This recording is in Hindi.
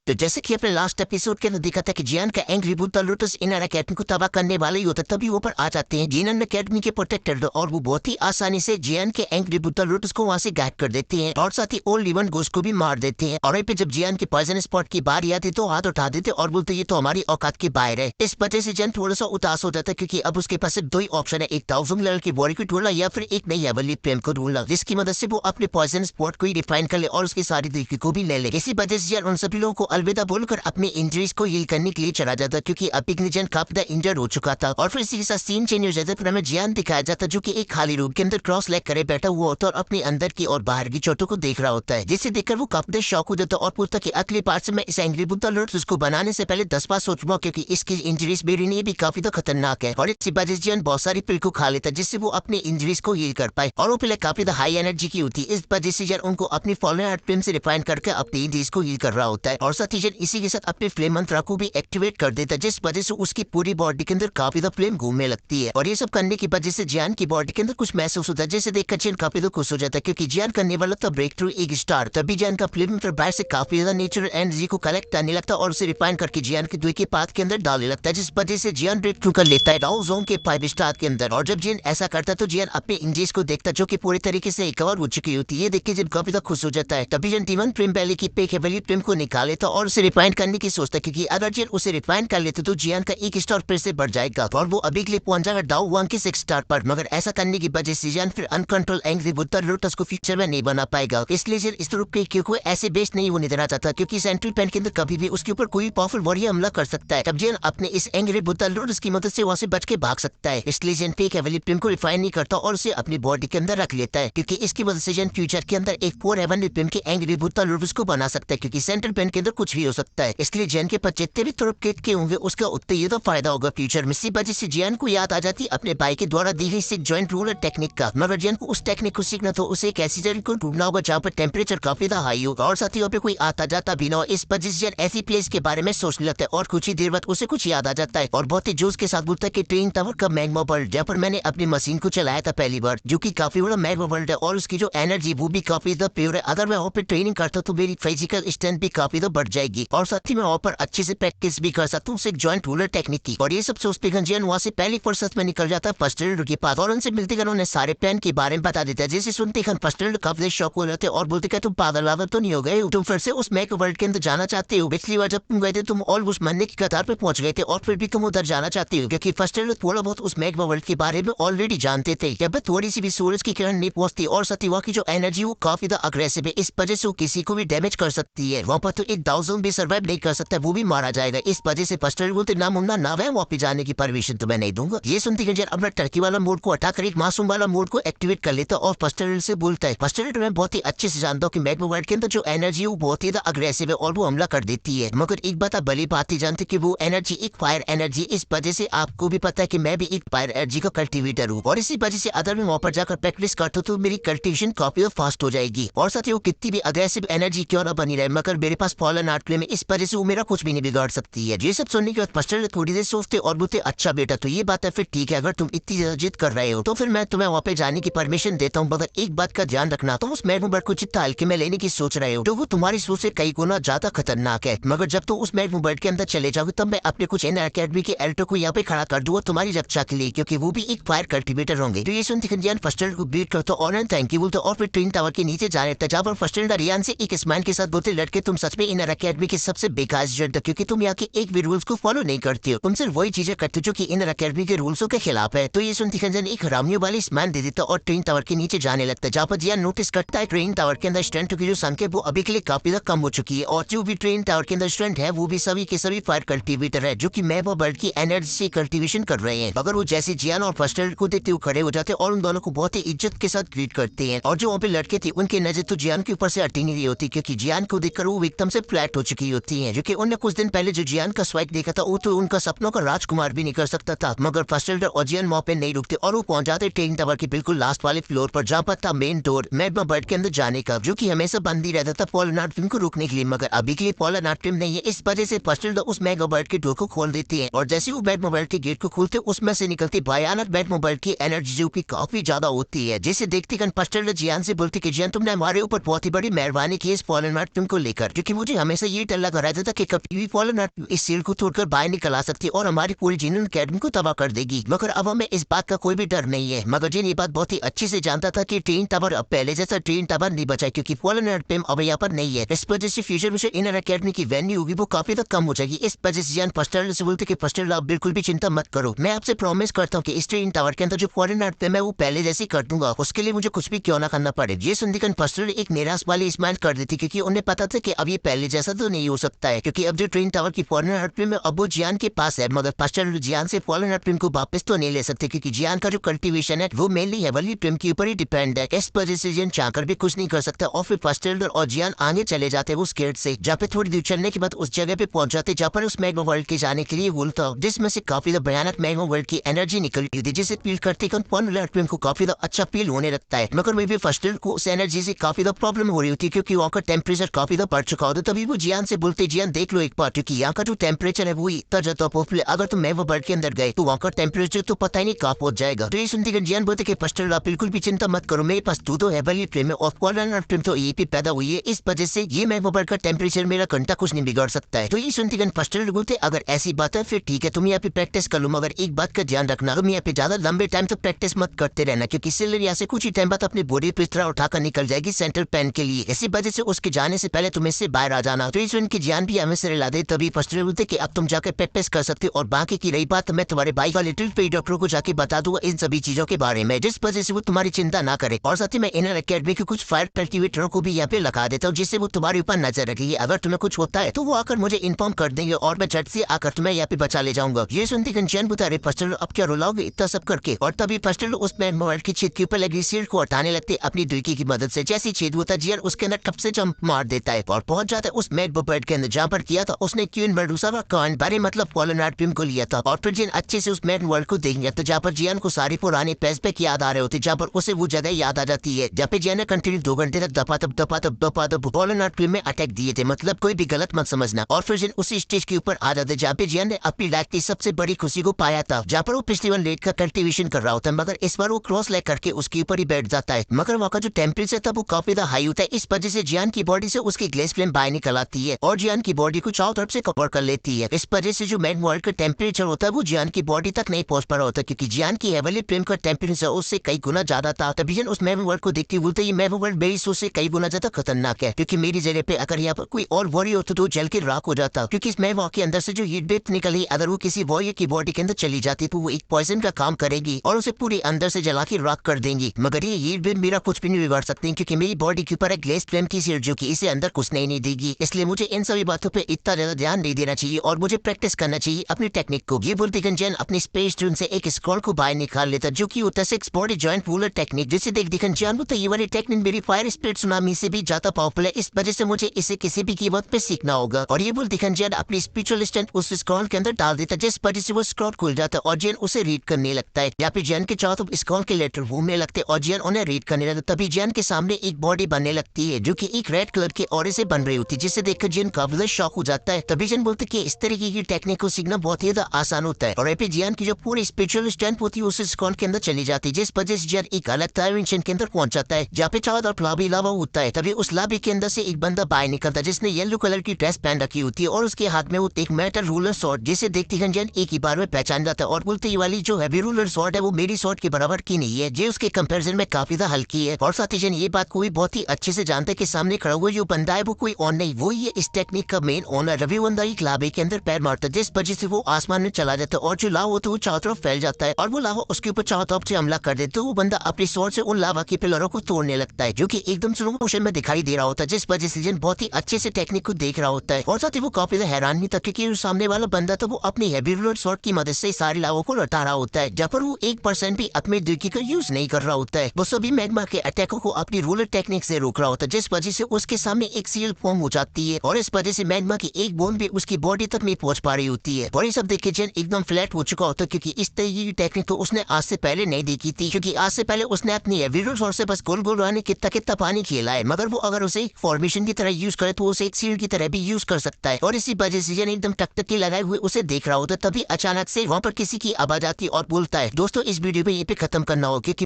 तो जैसे कि अपने लास्ट एपिसोड के अंदर देखा था कि जियान का angry Buddha lotus inner academy को तबाह करने वाला ही होता तभी वो पर आ जाते हैं जिनन अकेडमी के प्रोटेक्टर और वो बहुत ही आसानी से जियान के एंग्री बुद्धा लोटस को वहां से गायब कर देते हैं और साथ ही ओल्ड इवन गोस्ट को भी मार देते हैं। और वहीं पे जब जियान के पॉइजन स्पॉट की बारी आती तो हाथ उठा देते और बोलते ये तो हमारी औकात के बाहर है। इस वजह से जियान थोड़ा सा उदास हो जाता है क्योंकि अब उसके पास सिर्फ दो ही ऑप्शन है, एक थाउजेंड लेवल की बॉडी को ढूंढना या फिर एक नई हेवनली प्रेम को ढूंढना जिसकी मदद से वो अपने पॉइजन स्पॉट को ही डिफाइन कर ले और उसकी सारी तरीके को भी ले ले। इसी वजह से जियान उन सभी लोगों को अलविदा बोलकर अपनी इंजरीज को हील करने के लिए चला जाता क्योंकि अभी जियान काफी इंजर्ड हो चुका था। और फिर इसी के साथ सीन चेंज हो जाता है। फिर हमें जियान दिखाया जाता है जो कि एक खाली रूम के अंदर क्रॉस लेग करे बैठा हुआ होता है और अपने अंदर की और बाहर की चोटों को देख रहा होता है, जिसे देखकर वो काफी शौक हो जाता है और पूछता कि अगली बार से मैं इस एंग्री बुद्धा लोटस उसको बनाने से पहले 10 बार सोचूंगा क्योंकि इसकी इंजरीज मेरे लिए भी काफी खतरनाक है। और इसी वजह से जियान बहुत सारी पिल को खा लेता है जिससे वो अपनी इंजरीज को हील कर पाए। और वो पिल काफी हाई एनर्जी की होती है, इस वजह से जियान उनको अपनी फॉलन आर्ट फिल्म से रिफाइन करके अपनी इंजरीज को हील कर रहा होता है। और साथ ही जियान इसी के साथ अपने फ्लेम मंत्रा को भी एक्टिवेट कर देता है जिस वजह से उसकी पूरी बॉडी के अंदर काफी फ्लेम घूमने लगती है। और ये सब करने की वजह से जियान की बॉडी के अंदर कुछ महसूस होता है जिसे देखकर जियान काफी खुश हो जाता है क्योंकि जियान करने वाला था ब्रेक थ्रू एक स्टार। तभी जियान का फ्लेम बाहर से काफी ज्यादा नेचुरल एनर्जी को कलेक्ट करने लगता है और उसे रिफाइन करके जियान के दुई के पाथ के अंदर डालने लगता है जिस वजह से जियान ब्रेक थ्रू कर लेता है डाउ जोन के 5 स्टार के अंदर। और जब जियान ऐसा करता है तो जियान अपने इंजरीज को देखता है जो कि पूरी तरीके से रिकवर हो चुकी होती है। ये देख के जियान काफी खुश हो जाता है। तभी जियान टीवन प्रेम पहले की पेक हेवनली प्रेम को निकाल लेता और उसे रिफाइन करने की सोचता है क्योंकि अगर जियान उसे रिफाइन कर लेते तो जियान का एक स्टार फिर से बढ़ जाएगा और वो अभी के लिए पहुंच जाएगा डाउ वन के 6 स्टार पर। मगर ऐसा करने की वजह से जियान फिर अनकंट्रोल एंग्री बुद्धा लोटस को फ्यूचर में नहीं बना पाएगा, इसलिए जियान इस रूप के को ऐसे बेस्ट नहीं होने देना चाहता क्योंकि सेंट्रल पेन के अंदर कभी भी उसके ऊपर कोई पावरफुल वॉरियर हमला कर सकता है। तब जियान अपने इस एंग्री बुद्धा लोटस की मदद से वहां से बच के भाग सकता है, इसलिए जियान पेक हेवनली प्रेम को रिफाइन नहीं करता और उसे अपनी बॉडी के अंदर रख लेता है क्योंकि इसकी वजह से जियान फ्यूचर के अंदर एक 4 हेवनली प्रेम के एंग्री बुद्धा लोटस को बना सकता है क्योंकि सेंट्रल पेन के अंदर कुछ भी हो सकता है। इसलिए जियान के पास जितने भी तुरप के होंगे उसका उतना ही तो फायदा होगा फ्यूचर में। इसी वजह से जियान को याद आ जाती अपने भाई के द्वारा दी गई सिक जॉइंट रूलर टेक्निक का। मगर जियान को उस टेक्निक को सीखना तो उसे एक ऐसी जगह को ढूंढना होगा जहाँ पर टेम्परेचर काफी हाई होगा और साथ ही वहाँ पे कोई आता जाता भी ना हो। इस वजह से जियान ऐसी प्लेस के बारे में सोचने लगता है और कुछ ही देर बाद उसे कुछ याद आ जाता है और बहुत ही जोश के साथ बोलता है कि ट्रेन टावर का मैग्मा वर्ल्ड जहाँ पर मैंने अपनी मशीन को चलाया था पहली बार, जो कि काफी बड़ा मैग्मा वर्ल्ड है और उसकी जो एनर्जी वो भी काफी प्योर है। अगर मैं वहाँ पे ट्रेनिंग करता तो मेरी फिजिकल स्ट्रेंथ भी काफी बढ़ जाएगी और साथ ही मैं वहाँ पर अच्छे से प्रैक्टिस भी कर सकता हूँ एक जॉइंट रूलर टेक्निक की। और ये सब सोचते जियान वहाँ से पहली फुर्सत में निकल जाता है फर्स्ट के पास और उनसे मिलते उन्हें सारे प्लान के बारे में बता देता है, जिसे सुनते फर्स्ट काफी शौक हो जाते और बोलते तुम पागल वागल तो नहीं हो गए, तुम फिर से उस मैक वर्ल्ड के अंदर जाना चाहते हो। पिछली बार जब तुम गए थे तुम ऑलमोस्ट मरने की कतार पे पहुंच गए थे और फिर भी तुम उधर जाना चाहते हो क्योंकि फर्स्ट थोड़ा बहुत उस मैक वर्ल्ड के बारे में ऑलरेडी जानते थे। जब थोड़ी सी भी सूरज की किरण नहीं पहुंचती और सतीवा की जो एनर्जी वो काफी अग्रेसिव है, इस वजह से वो किसी को भी डैमेज कर सकती है। वहाँ पर तो एक डाउजन भी सर्वाइव नहीं कर सकता, वो भी मारा जाएगा। इस वजह से फर्स्ट बोलते ना मुन्ना ना वह वापस जाने की परमिशन तो मैं नहीं दूंगा। ये सुनती जियान अपना टर्की वाला मोड को हटाकर एक मासूम वाला मोड को एक्टिवेट कर लेता और फर्स्ट से बोलता है फर्स्ट मैं बहुत ही अच्छे से जानता हूँ कि मैग्मा वर्ल्ड के अंदर जो एनर्जी है वो बहुत ही अग्रेसिव है और वो हमला कर देती है। मगर एक बात आप भली बात ही जानते कि वो एनर्जी एक फायर एनर्जी, इस वजह से आपको भी पता है कि मैं भी एक फायर एनर्जी का कल्टिवेटर हूँ और इसी वजह से अगर मैं वहाँ पर जाकर प्रैक्टिस करता हूँ तो मेरी कल्टिवेशन काफी फास्ट हो जाएगी और साथ ही वो कितनी भी अग्रेसिव एनर्जी क्यों ना बनी रहे मगर मेरे पास फॉलन आर्ट प्ले में इस वजह से वो मेरा कुछ भी नहीं बिगाड़ सकती है। ये सब सुनने के बाद फर्स्ट थोड़ी देर सोचते और बोलते अच्छा बेटा तो ये बात है फिर ठीक है, अगर तुम इतनी ज्यादा जिद कर रहे हो तो फिर मैं तुम्हें वहाँ पे जाने की परमिशन देता हूँ, मगर एक बात का ध्यान रखना तो उस मैग्मा वर्ल्ड को जितना हल्के में लेने की सोच रहे हो तो वो तुम्हारी सोच से कई गुना ज्यादा खतरनाक है। मगर जब तुम उस मैग्मा वर्ल्ड के अंदर चले जाओगे तब मैं अपने कुछ इन अकेडमी के एल्टो को यहाँ पे खड़ा कर दूंगा तुम्हारी रक्षा के लिए क्योंकि वो भी एक फायर कल्टिवेटर होंगे। तो ये सुनते जियान फर्स्ट को बीट करते और थैंक यू बोलते और फिर ट्रेन टावर के नीचे जा रहे थे जहाँ पर फर्स्ट रियान से एक स्माइल के साथ बोलते लड़के तुम सच में इन अकेडमी के सबसे बेकार स्टूडेंट हो क्योंकि तुम यहाँ के एक भी रूल्स को फॉलो नहीं करते हो, तुम सिर्फ वही चीजें करते हो जो कि इन अकेडमी के रूल्सों के खिलाफ है। तो ये सुनती खंजन एक हरामियों वाली स्माइल दे देता और ट्रेन टावर के नीचे जाने लगता है जहाँ पर जियान नोटिस करता है ट्रेन टावर के अंदर स्टूडेंट की जो संख्या वो अभी के लिए काफी कम हो चुकी है और जो भी ट्रेन टावर के अंदर स्टूडेंट है वो भी सभी के सभी फायर कल्टिवेटर है जो कि मैग्मा वर्ल्ड की एनर्जी से कल्टिवेशन कर रहे हैं। मगर वो जैसे जियान और फर्स्ट को देखते हुए खड़े हो जाते हैं और उन दोनों को बहुत ही इज्जत के साथ ग्रीट करते हैं। और जो वहाँ पे लड़के थे उनकी नजर तो जियान के ऊपर से हटी नहीं रही होती क्योंकि जियान को देखकर वो एकदम से फ्लैट हो चुकी होती है, जो कि उन्होंने कुछ दिन पहले जो जियान का स्वाइट देखा था वो तो उनका सपनों का राजकुमार भी नहीं कर सकता था। मगर फर्स्ट और जियान वहाँ पे नहीं रुकते और वो पहुंच जाते ट्रेन टावर के बिल्कुल लास्ट वाले फ्लोर पर जहाँ पर था मेन डोर मैग्मा वर्ल्ड के अंदर जाने का, जो कि हमेशा बंद ही रहता था पोलर आर्ट फिल्म को रोकने के लिए। मगर अभी के लिए पोलर आर्ट फिल्म नहीं है, इस वजह से फर्स्ट उस मैग्मा वर्ल्ड के डोर को खोल देते हैं और जैसे वो मैग्मा वर्ल्ड के गेट को खोलते उसमें से निकलती भयानक मैग्मा वर्ल्ड की एनर्जी जो की काफी ज्यादा होती है, जिसे देखते फर्स्ट जियान से बोलती कि जियान तुमने हमारे ऊपर बहुत ही बड़ी मेहरबानी की इस पोलर आर्ट फिल्म को लेकर, क्योंकि मुझे हमेशा हमेशा ये डर लगा रहता था कि कभी भी फॉलन अर्थ इस सील को तोड़कर बाहर निकल आ सकती है और हमारी पूरी जीनन अकेडमी को तबाह कर देगी। मगर अब हमें इस बात का कोई भी डर नहीं है। मगर जिन ये बात बहुत ही अच्छे से जानता था कि ट्रेन टावर अब पहले जैसा ट्रेन टावर नहीं बचा, क्योंकि फॉलन अर्थ पे अब यहाँ पर नहीं है। इस वजह से फ्यूचर में इनर अकेडमी की वैल्यू होगी वो काफी तक कम हो जाएगी। इस वजह से जान फस्टर से बोलते कि फस्टर आप बिल्कुल भी चिंता मत करो, मैं आपसे प्रॉमिस करता हूँ कि इस ट्रेन टावर के अंदर जो फॉरेन अर्थ पे मैं वो पहले जैसे कर दूंगा, उसके लिए मुझे कुछ भी क्यों ना करना पड़े। ये सुनकर फस्टर एक निराश वाली स्माइल कर देती, क्योंकि उन्हें पता था कि अब ये पहले जैसा तो नहीं हो सकता है, क्योंकि अब जो ट्रेन टावर की फॉरेन अर्थ में अब वो जियान के पास है। मगर फस्टर जियान से फॉरेन अर्थ को वापस तो नहीं ले सकते, क्योंकि जियान का जो कल्टीवेशन है वो मेनली हेवनली प्रिम के ऊपर ही डिपेंड है। इस वजह से जियान चाहकर भी कुछ नहीं कर सकता और फिर फस्टर और जियान आगे चले जाते हैं उस गेट से। जहाँ पे थोड़ी दूर चलने के बाद उस जगह पे पहुंच जाते जहाँ पर उस मैग्मा वर्ल्ड के जाने के लिए वुल था, जिसमें से काफी भयानक मैग्मा वर्ल्ड की एनर्जी निकलती थी, जिसे फील करते को काफी अच्छा फील होने लगता है। मगर वही फस्टर को उस एनर्जी से काफी प्रॉब्लम हो रही होती है, क्योंकि वहाँ का टेम्परेचर काफी बढ़ चुका होता। तभी वो जियान से बोलते जियान देख लो एक बार, क्योंकि यहाँ का जो टेम्परेचर है वो इतना ज्यादा पॉपुलर, अगर तुम मैग्मा वर्ल्ड के अंदर गए तो वहाँ का टेम्परेचर तो पता ही नहीं कहाँ पहुंच जाएगा। तो ये सुनते जियान बोलते कि फस्टर आप बिल्कुल भी चिंता मत करो, मेरे पास तो हेवनली प्रिम है और फॉरेन अर्थ प्रिम तो ये भी पैदा हुई है, इस वजह से ये मैग्मा वर्ल्ड का टेम्परेचर मेरा घंटा कुछ नहीं बिगाड़ सकता है। तो ये सुनते फस्टर बोलते अगर ऐसी बात है फिर ठीक है, तुम यहाँ पे प्रैक्टिस कर लो, मगर एक बात का ध्यान रखना, तुम यहाँ पे ज्यादा लंबे टाइम तक प्रैक्टिस मत करते रहना, क्योंकि सिलर यहाँ से कुछ ही टाइम बाद अपनी बॉडी पे इस तरह उठाकर निकल जाएगी सेंट्रल पेन के लिए। इसी वजह से उसके जाने से पहले तुम्हें इससे बाहर आ जाना। तो इस उनकी जान भी हमें से रिला दे। तभी फस्टर बोलते कि अब तुम जाकर प्रैक्टिस कर सकते हो, और बाकी की रही बात मैं तुम्हारे भाई का लिटिल पे डॉक्टर को जाके बता दूंगा इन सभी चीजों के बारे में, जिस वजह से वो तुम्हारी चिंता ना करे। और साथ ही मैं इनर अकेडमी के कुछ फायर कल्टिवेटरों को भी यहाँ पे लगा देता हूँ, जिससे वो तुम्हारे ऊपर नजर रखेगी। अगर तुम्हें कुछ होता है तो वो आकर मुझे इन्फॉर्म कर देंगे और मैं झट से आकर तुम्हें यहाँ पे बचा ले जाऊंगा। ये सुनती कंचन बता रहे फस्टर अब क्या रुलाओगे इतना सब करके। और तभी फस्टर उस मैग्मा वर्ल्ड की छत के ऊपर लगी सील को हटाने लगते अपनी दुर्की की मदद से। जैसी छेद होता है जियान उसके अंदर टप से जंप मार देता है और पहुंच जाता है उस मैग्मा वर्ल्ड के अंदर, जहाँ पर किया था उसने क्वीन मेडुसा का कान बारे मतलब फॉलन अर्थ प्रिम को लिया था। और फिर जिन अच्छे से उस मैग्मा वर्ल्ड को देखेंगे तो जहाँ पर जियान को सारी पुराने फ्लैशबैक याद आ रहे होते, जहाँ पर उसे वो जगह याद आ जाती है जहाँ पे जियान ने कंटिन्यू 2 घंटे तक दफा फॉलन अर्थ प्रिम में अटैक दिए थे। मतलब कोई भी गलत मत समझना। और फिर जिन उसी स्टेज के ऊपर आ जाते जहाँ पे जियान ने अपनी लाइफ की सबसे बड़ी खुशी को पाया था, जहाँ पर वो पिछली बार लेट का कल्टीवेशन कर रहा होता है, मगर इस बार वो क्रॉस लेग करके उसके ऊपर ही बैठ जाता है। मगर वहाँ का जो टेम्परेचर था वो काफी ज्यादा हाई होता है, इस वजह से जियान की बॉडी से उसकी ग्लेस फ्लेम बाहर निकल आती है और जियान की बॉडी को चारों तरफ से कवर कर लेती है। इस वजह से जो मैग्मा वर्ल्ड का टेम्परेचर होता है वो जियान की बॉडी तक नहीं पहुंच पा रहा होता, क्योंकि जियान की हेवनली प्रिम का टेम्परेचर उससे कई गुना ज्यादा था। तभी जियान उस मैग्मा वर्ल्ड को देखते बोलते ये मैग्मा वर्ल्ड मेरी सोच से कई गुना ज्यादा खतरनाक है, क्योंकि मेरी जगह पे अगर यहाँ पर कोई और वॉरियर होता तो जल के राख हो जाता, क्योंकि इस मैग्मा के अंदर से जो हीट वेव निकली अगर वो किसी वॉरियर की बॉडी के अंदर चली जाती तो वो एक पॉइजन का काम करेगी और उसे पूरी अंदर से जला के राख कर देंगी। मगर ये हीट वेव मेरा कुछ भी नहीं बिगाड़ सकती, क्योंकि मेरी बॉडी के ऊपर एक ग्लेस फ्लेम की सीट जो कि इसे अंदर कुछ नहीं देगी। इसलिए मुझे इन सभी बातों पे इतना ज्यादा ध्यान नहीं देना चाहिए और मुझे प्रैक्टिस करना चाहिए अपनी टेक्निक को। ये बोलते गंजन अपनी स्पेस ड्रोन से एक स्क्रॉल को बाहर निकाल लेता, जो कि होता है 6 बॉडी जॉइंट पूलर टेक्निक, जिसे देख दिखन तो ये वाली टेक्निक मेरी फायर स्पिरिट सुनामी से भी ज्यादा पावरफुल है, इस वजह से मुझे इसे किसी भी कीमत पे सीखना होगा। और ये बोल दिखन अपनी स्पिरिचुअल स्ट्रेंथ उस स्क्रॉल के अंदर डाल देता, जिस वजह से वो स्क्रॉल खुल जाता है और जैन उसे रीड करने लगता है। यहाँ पे जैन के चारों तरफ स्क्रॉल के लेटर घूमने लगते और जैन उन्हें रीड करने लगता। तभी जैन के सामने एक बॉडी बनने लगती है जो कि एक रेड कलर के ऑरे से बन रही होती है, जिसे देखकर जैन काफी शॉक हो जाता है। तभी जैन बोलते कि इस तरीके की टेक्निक को सीखना बहुत ही ज्यादा आसान होता है और यहाँ पे जैन की जो पूरी स्पिरिचुअल स्ट्रेंथ होती है उस स्क्रॉल के अंदर चली जाती है, जिस वजह से जैन एक अलग डायमेंशन के अंदर पहुंच जाता है जहाँ पे चारों तरफ लाबी लावा होता है। तभी उस लाबी के अंदर से एक बंदा बाहर निकलता है जिसने येलो कलर की ड्रेस पहन रखी होती है और उसके हाथ में वो एक मेटल रूलर सॉर्ड, जिसे देखते गंजन एक ही बार में पहचान जाता है और बोलते ये वाली जो हैवी रूलर सॉर्ड है वो मेरी सॉर्ड के बराबर की नहीं है, ये उसके कंपैरिजन में काफी ज्यादा हल्की है। और साथ ही जन ये बात को भी बहुत ही अच्छे से जानते हैं कि सामने खड़ा हुआ जो बंदा है वो कोई और नहीं, वो ये इस टेक्निक का मेन ओनर रवि बंदा एक लावे के अंदर पैर मारता है, जिस वजह से वो आसमान में चला जाता है और जो लावा होता है वो चारों तरफ फैल जाता है और वो लावा उसके ऊपर चारों तरफ से हमला कर देता है। वो बंदा अपनी सॉर्ड से उन लावा के पिलरों को तोड़ने लगता है, जो कि एकदम स्लो मोशन में दिखाई दे रहा होता है, जिस वजह से जन बहुत ही अच्छे से टेक्निक को देख रहा होता है। और साथ ही वो काफी हैरान भी था क्योंकि सामने वाला बंदा तो वो अपनी हैवी रूलर सॉर्ड की मदद से सारे लावों को लौटा रहा होता है, जहाँ पर वो 1% भी अपने दुर्की का यूज नहीं कर रहा होता है। वो सभी मैग्मा के अटैकों को अपनी रूलर टेक्निक से रोक रहा होता है, जिस वजह से उसके सामने एक सील फॉर्म हो जाती है और इस वजह से मैग्मा की एक बोन भी उसकी बॉडी तक नहीं पहुंच पा रही होती है। और ये सब देख के जैन एकदम फ्लैट हो चुका होता है, क्योंकि इस तरीके की टेक्निक तो उसने आज से पहले नहीं देखी थी, क्योंकि आज से पहले उसने अपनी हैवी रूलर सॉर्ड से बस गोल गोल रहने कितना कितना पानी खेला है, मगर वो अगर उसे फॉर्मेशन की तरह यूज करे तो उसे एक सील की तरह भी यूज कर सकता है। और इसी वजह से जैन एकदम टकटकी लगाए हुए उसे देख रहा होता है। तभी अचानक से वहाँ पर किसी की आवाज आती और बोलता है दोस्तों इस वीडियो में ये पे खत्म करना होगा।